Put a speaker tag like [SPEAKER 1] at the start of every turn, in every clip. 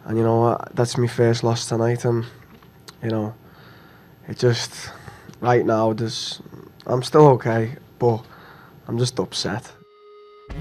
[SPEAKER 1] And you know what, that's my first loss tonight, and you know, it just, right now, I'm still okay, but I'm just upset.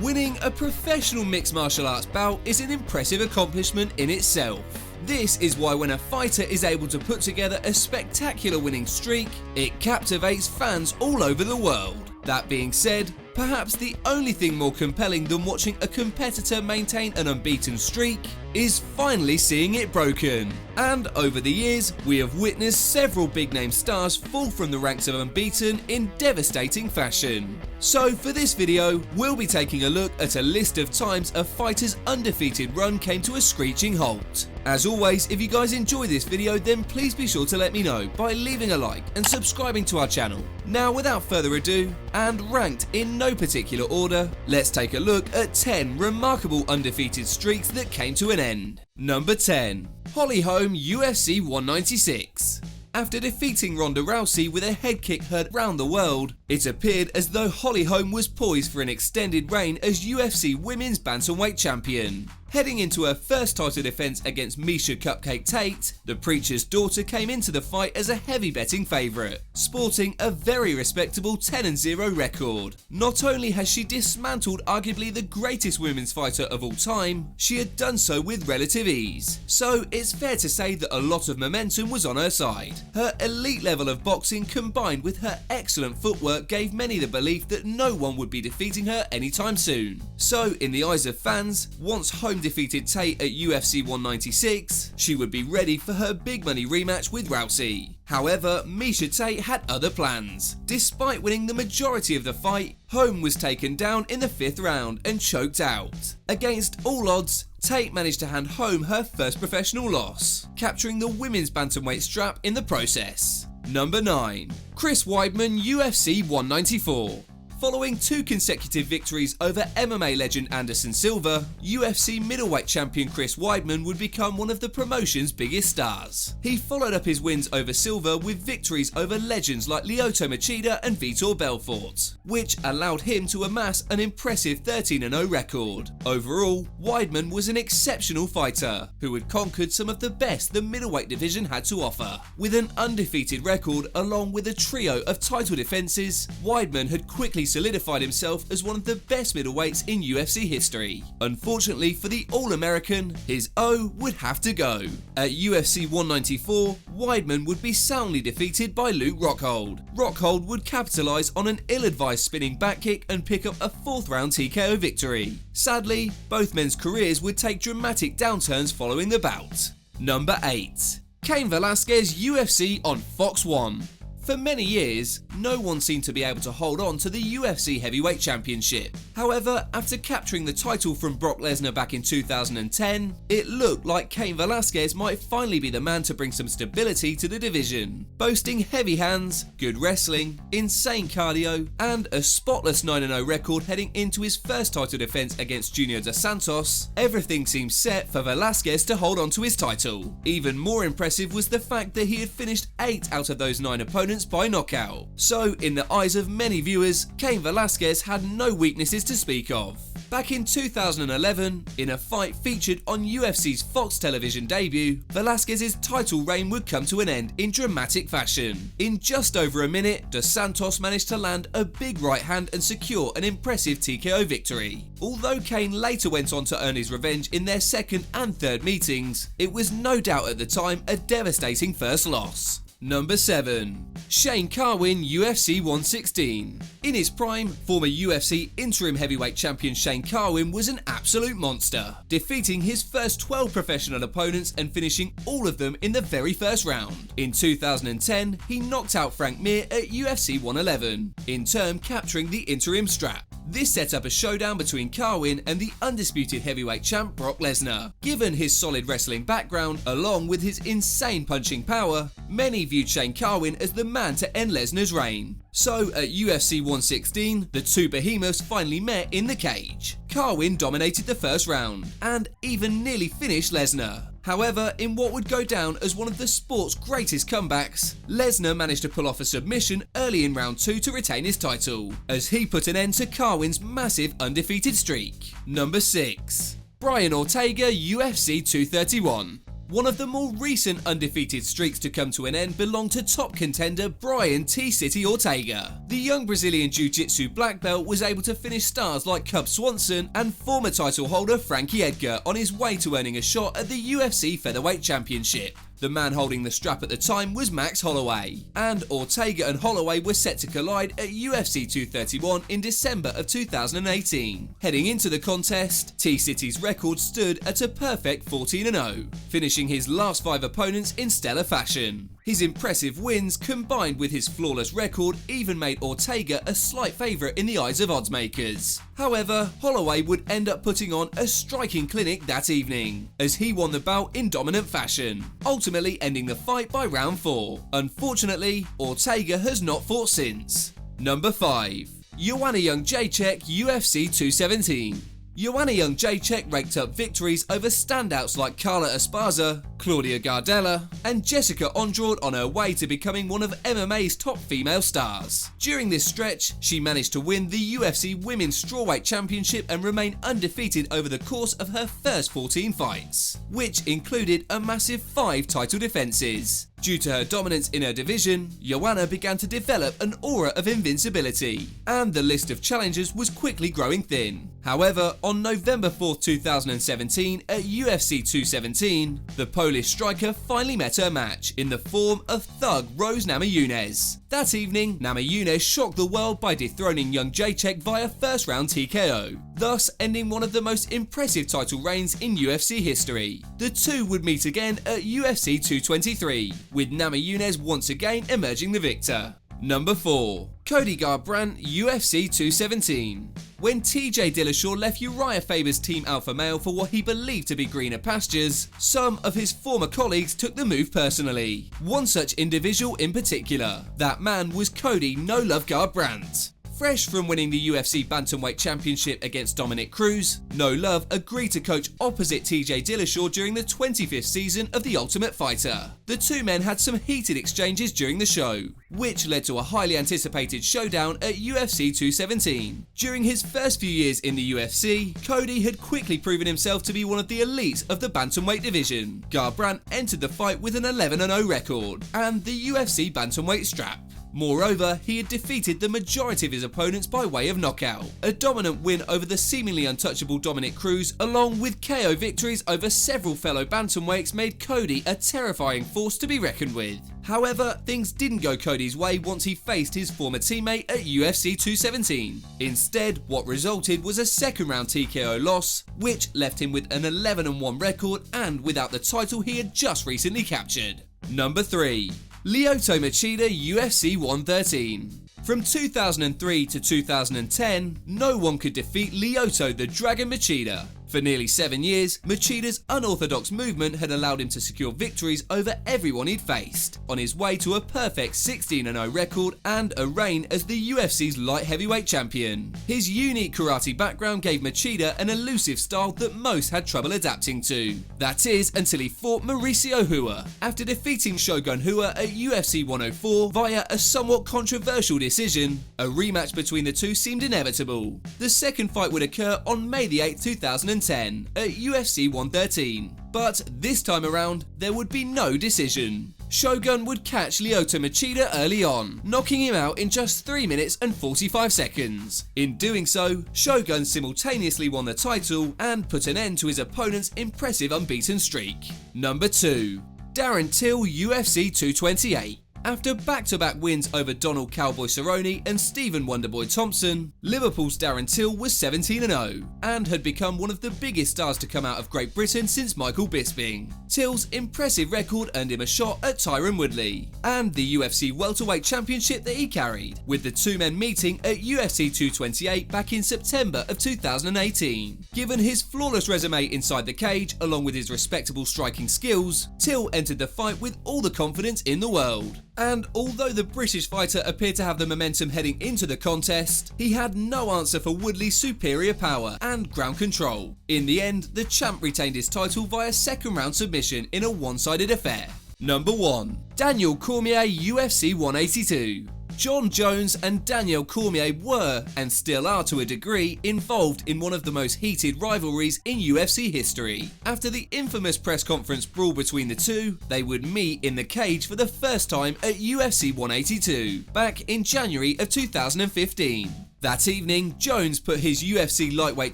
[SPEAKER 2] Winning a professional mixed martial arts bout is an impressive accomplishment in itself. This is why when a fighter is able to put together a spectacular winning streak, it captivates fans all over the world. That being said, perhaps the only thing more compelling than watching a competitor maintain an unbeaten streak is finally seeing it broken. And over the years, we have witnessed several big name stars fall from the ranks of unbeaten in devastating fashion. So for this video, we'll be taking a look at a list of times a fighter's undefeated run came to a screeching halt. As always, if you guys enjoy this video, then please be sure to let me know by leaving a like and subscribing to our channel. Now without further ado, and ranked in no particular order, let's take a look at 10 remarkable undefeated streaks that came to an end. Number 10. HOLM UFC 196. After defeating Ronda Rousey with a head kick heard round the world, it appeared as though HOLM was poised for an extended reign as UFC Women's Bantamweight Champion. Heading into her first title defense against Miesha Cupcake Tate, the Preacher's daughter came into the fight as a heavy betting favorite, sporting a very respectable 10-0 record. Not only has she dismantled arguably the greatest women's fighter of all time, she had done so with relative ease. So it's fair to say that a lot of momentum was on her side. Her elite level of boxing combined with her excellent footwork gave many the belief that no one would be defeating her anytime soon. So in the eyes of fans, once HOLM defeated Tate at UFC 196, she would be ready for her big money rematch with Rousey. However, Miesha Tate had other plans. Despite winning the majority of the fight, HOLM was taken down in the 5th round and choked out. Against all odds, Tate managed to hand home her first professional loss, capturing the women's bantamweight strap in the process. Number 9. Chris Weidman UFC 194. Following 2 consecutive victories over MMA legend Anderson Silva, UFC middleweight champion Chris Weidman would become one of the promotion's biggest stars. He followed up his wins over Silva with victories over legends like LYOTO Machida and Vitor Belfort, which allowed him to amass an impressive 13-0 record. Overall, Weidman was an exceptional fighter who had conquered some of the best the middleweight division had to offer. With an undefeated record along with a trio of title defenses, Weidman had quickly solidified himself as one of the best middleweights in UFC history. Unfortunately for the All-American, his O would have to go. At UFC 194, Weidman would be soundly defeated by Luke Rockhold. Rockhold would capitalise on an ill-advised spinning back kick and pick up a 4th round TKO victory. Sadly, both men's careers would take dramatic downturns following the bout. Number 8. CAIN VELASQUEZ UFC on Fox 1. For many years, no one seemed to be able to hold on to the UFC Heavyweight Championship. However, after capturing the title from Brock Lesnar back in 2010, it looked like CAIN VELASQUEZ might finally be the man to bring some stability to the division. Boasting heavy hands, good wrestling, insane cardio, and a spotless 9-0 record heading into his first title defense against Junior Dos Santos, everything seemed set for VELASQUEZ to hold on to his title. Even more impressive was the fact that he had finished 8 out of those 9 opponents by knockout. So in the eyes of many viewers, CAIN VELASQUEZ had no weaknesses to speak of. Back in 2011, in a fight featured on UFC's Fox television debut, Velasquez's title reign would come to an end in dramatic fashion. In just over a minute, Dos Santos managed to land a big right hand and secure an impressive TKO victory. Although CAIN later went on to earn his revenge in their 2nd and 3rd meetings, it was no doubt at the time a devastating first loss. Number 7. Shane Carwin UFC 116. In his prime, former UFC interim heavyweight champion Shane Carwin was an absolute monster, defeating his first 12 professional opponents and finishing all of them in the very first round. In 2010, he knocked out Frank Mir at UFC 111, in turn capturing the interim strap. This set up a showdown between Carwin and the undisputed heavyweight champ Brock Lesnar. Given his solid wrestling background, along with his insane punching power, many viewed Shane Carwin as the man to end Lesnar's reign. So at UFC 116, the two behemoths finally met in the cage. Carwin dominated the first round, and even nearly finished Lesnar. However, in what would go down as one of the sport's greatest comebacks, Lesnar managed to pull off a submission early in round 2 to retain his title, as he put an end to Carwin's massive undefeated streak. Number 6. Brian Ortega, UFC 231. One of the more recent undefeated streaks to come to an end belonged to top contender Brian T-City Ortega. The young Brazilian Jiu-Jitsu black belt was able to finish stars like Cub Swanson and former title holder Frankie Edgar on his way to earning a shot at the UFC Featherweight Championship. The man holding the strap at the time was Max Holloway, and Ortega and Holloway were set to collide at UFC 231 in December of 2018. Heading into the contest, T-City's record stood at a perfect 14-0, finishing his last 5 opponents in stellar fashion. His impressive wins combined with his flawless record even made Ortega a slight favourite in the eyes of oddsmakers. However, Holloway would end up putting on a striking clinic that evening, as he won the bout in dominant fashion, ultimately ending the fight by round 4. Unfortunately, Ortega has not fought since. Number 5. Joanna Jędrzejczyk, UFC 217. Joanna Jędrzejczyk raked up victories over standouts like Carla Esparza, Claudia Gardella, and Jessica Andrade on her way to becoming one of MMA's top female stars. During this stretch, she managed to win the UFC Women's Strawweight Championship and remain undefeated over the course of her first 14 fights, which included a massive 5 title defenses. Due to her dominance in her division, Joanna began to develop an aura of invincibility, and the list of challengers was quickly growing thin. However, on November 4, 2017, at UFC 217, the Polish striker finally met her match in the form of thug Rose Namajunas. That evening, Namajunas shocked the world by dethroning Jędrzejczyk via first-round TKO, thus ending one of the most impressive title reigns in UFC history. The two would meet again at UFC 223, with Namajunas once again emerging the victor. Number 4. Cody Garbrandt, UFC 217. When TJ Dillashaw left Uriah Faber's Team Alpha Male for what he believed to be greener pastures, some of his former colleagues took the move personally. One such individual in particular. That man was Cody No Love Garbrandt. Fresh from winning the UFC Bantamweight Championship against Dominic Cruz, No Love agreed to coach opposite TJ Dillashaw during the 25th season of The Ultimate Fighter. The two men had some heated exchanges during the show, which led to a highly anticipated showdown at UFC 217. During his first few years in the UFC, Cody had quickly proven himself to be one of the elites of the Bantamweight division. Garbrandt entered the fight with an 11-0 record and the UFC Bantamweight strap. Moreover, he had defeated the majority of his opponents by way of knockout. A dominant win over the seemingly untouchable Dominic Cruz, along with KO victories over several fellow bantamweights, made Cody a terrifying force to be reckoned with. However, things didn't go Cody's way once he faced his former teammate at UFC 217. Instead, what resulted was a second-round TKO loss, which left him with an 11-1 record and without the title he had just recently captured. Number 3. LYOTO MACHIDA, UFC 113. From 2003 to 2010, no one could defeat LYOTO the Dragon Machida. For nearly 7 years, Machida's unorthodox movement had allowed him to secure victories over everyone he'd faced, on his way to a perfect 16-0 record and a reign as the UFC's light heavyweight champion. His unique karate background gave Machida an elusive style that most had trouble adapting to. That is, until he fought Mauricio Hua, after defeating Shogun Hua at UFC 104 via a somewhat controversial decision. A rematch between the two seemed inevitable. The second fight would occur on May 8, 2010 at UFC 113, but this time around there would be no decision. Shogun would catch LYOTO Machida early on, knocking him out in just 3 minutes and 45 seconds. In doing so, Shogun simultaneously won the title and put an end to his opponent's impressive unbeaten streak. Number 2. Darren Till, UFC 228. After back-to-back wins over Donald Cowboy Cerrone and Stephen Wonderboy Thompson, Liverpool's Darren Till was 17-0 and had become one of the biggest stars to come out of Great Britain since Michael Bisping. Till's impressive record earned him a shot at Tyron Woodley and the UFC Welterweight Championship that he carried, with the two men meeting at UFC 228 back in September of 2018. Given his flawless resume inside the cage, along with his respectable striking skills, Till entered the fight with all the confidence in the world. And although the British fighter appeared to have the momentum heading into the contest, he had no answer for Woodley's superior power and ground control. In the end, the champ retained his title via second-round submission in a one-sided affair. Number 1. Daniel Cormier, UFC 182. John Jones and Daniel Cormier were, and still are to a degree, involved in one of the most heated rivalries in UFC history. After the infamous press conference brawl between the two, they would meet in the cage for the first time at UFC 182, back in January of 2015. That evening, Jones put his UFC lightweight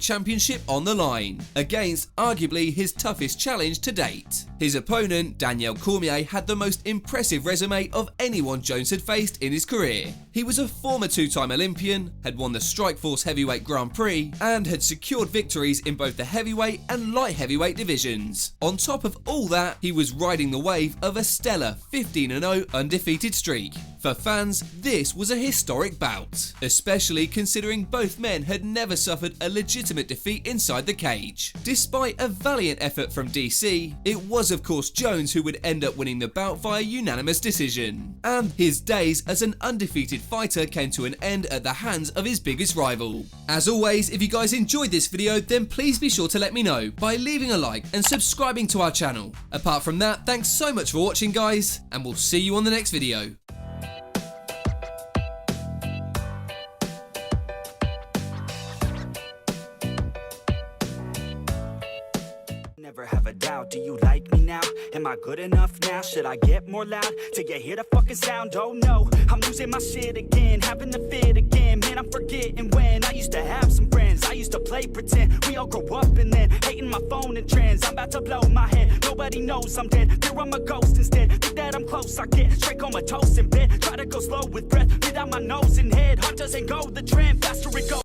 [SPEAKER 2] championship on the line, against arguably his toughest challenge to date. His opponent, Daniel Cormier, had the most impressive resume of anyone Jones had faced in his career. He was a former two-time Olympian, had won the Strikeforce Heavyweight Grand Prix, and had secured victories in both the heavyweight and light heavyweight divisions. On top of all that, he was riding the wave of a stellar 15-0 undefeated streak. For fans, this was a historic bout, especially considering both men had never suffered a legitimate defeat inside the cage. Despite a valiant effort from DC, it was of course Jones who would end up winning the bout via unanimous decision, and his days as an undefeated fighter came to an end at the hands of his biggest rival. As always, if you guys enjoyed this video, then please be sure to let me know by leaving a like and subscribing to our channel. Apart from that, thanks so much for watching guys, and we'll see you on the next video.
[SPEAKER 3] Never have a doubt, do you like me now? Am I good enough now? Should I get more loud till you hear the fucking sound? Oh no, I'm losing my shit again, having to fit again. Man, I'm forgetting when I used to have some friends. I used to play pretend, we all grow up and then hating my phone and trends. I'm about to blow my head, nobody knows I'm dead. There I'm a ghost instead, think that I'm close, I get straight comatose in bed. Try to go slow with breath, breathe out my nose and head. Heart doesn't go the trend, faster it goes.